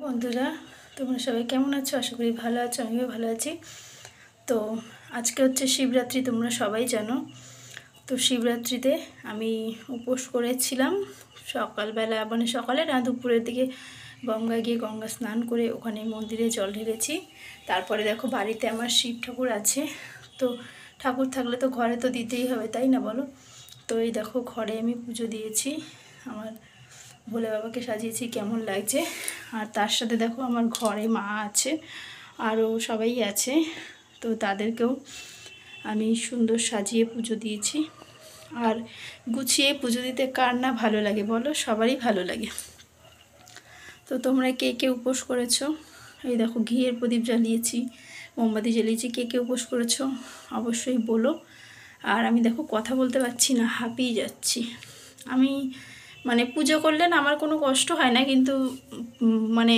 বন্ধুরা, তোমরা সবাই কেমন আছো? আশা করি ভালো আছো, আমিও ভালো আছি। তো আজকে হচ্ছে শিবরাত্রি, তোমরা সবাই জানো। তো শিবরাত্রিতে আমি উপোস করেছিলাম সকালবেলা, মানে সকালে না, দুপুরের দিকে গঙ্গায় গিয়ে গঙ্গা স্নান করে ওখানে মন্দিরে জল ঢেলেছি। তারপরে দেখো, বাড়িতে আমার শিব ঠাকুর আছে, তো ঠাকুর থাকলে তো ঘরে তো দিতেই হবে, তাই না বলো? তো এই দেখো, ঘরে আমি পুজো দিয়েছি, আমার ভোলে বাবাকে সাজিয়েছি, কেমন লাগছে। আর তার সাথে দেখো, আমার ঘরে মা আছে, আরও সবাই আছে, তো তাদেরকেও আমি সুন্দর সাজিয়ে পুজো দিয়েছি। আর গুছিয়ে পুজো দিতে কার না ভালো লাগে বলো? সবারই ভালো লাগে। তো তোমরা কে কে উপোস করেছো? এই দেখো, ঘিয়ের প্রদীপ জ্বালিয়েছি, মোমবাতি জ্বালিয়েছি। কে কে উপোস করেছো অবশ্যই বলো। আর আমি দেখো, কথা বলতে পারছি না, হাঁপিয়ে যাচ্ছি। আমি মানে পুজো করলে না আমার কোনো কষ্ট হয় না, কিন্তু মানে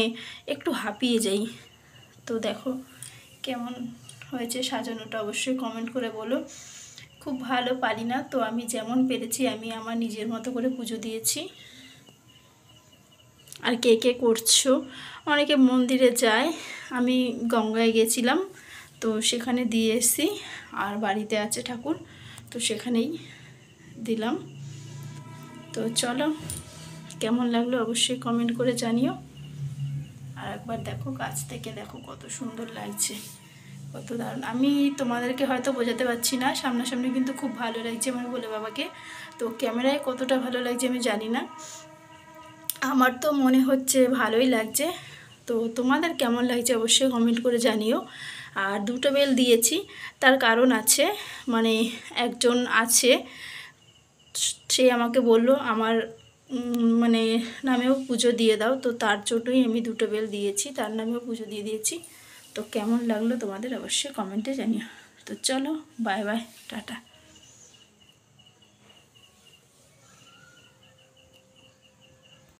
একটু হাঁপিয়ে যাই। তো দেখো কেমন হয়েছে সাজানোটা, অবশ্যই কমেন্ট করে বলো। খুব ভালো পারি না, তো আমি যেমন পেরেছি আমি আমার নিজের মতো করে পুজো দিয়েছি। আর কে কে করছো? অনেকে মন্দিরে যায়, আমি গঙ্গায় গেছিলাম, তো সেখানে দিয়ে এসেছি। আর বাড়িতে আছে ঠাকুর, তো সেখানেই দিলাম। তো চলো, কেমন লাগলো অবশ্যই কমেন্ট করে জানিও। আর একবার দেখো, কাছ থেকে দেখো কত সুন্দর লাগছে, কত দারুণ। আমি তোমাদেরকে হয়তো বোঝাতে পারছি না, সামনাসামনি কিন্তু খুব ভালো লাগছে আমার ভোলে বাবাকে। তো ক্যামেরায় কতটা ভালো লাগছে আমি জানি না, আমার তো মনে হচ্ছে ভালোই লাগছে। তো তোমাদের কেমন লাগছে অবশ্যই কমেন্ট করে জানিও। আর দুটো বেল দিয়েছি, তার কারণ আছে, মানে একজন আছে, সে আমাকে বললো আমার মানে নামেও পুজো দিয়ে দাও, তো তার জন্যই আমি দুটো বেল দিয়েছি, তার নামেও পুজো দিয়ে দিয়েছি। তো কেমন লাগলো তোমাদের অবশ্যই কমেন্টে জানিও। তো চলো, বাই বাই, টাটা।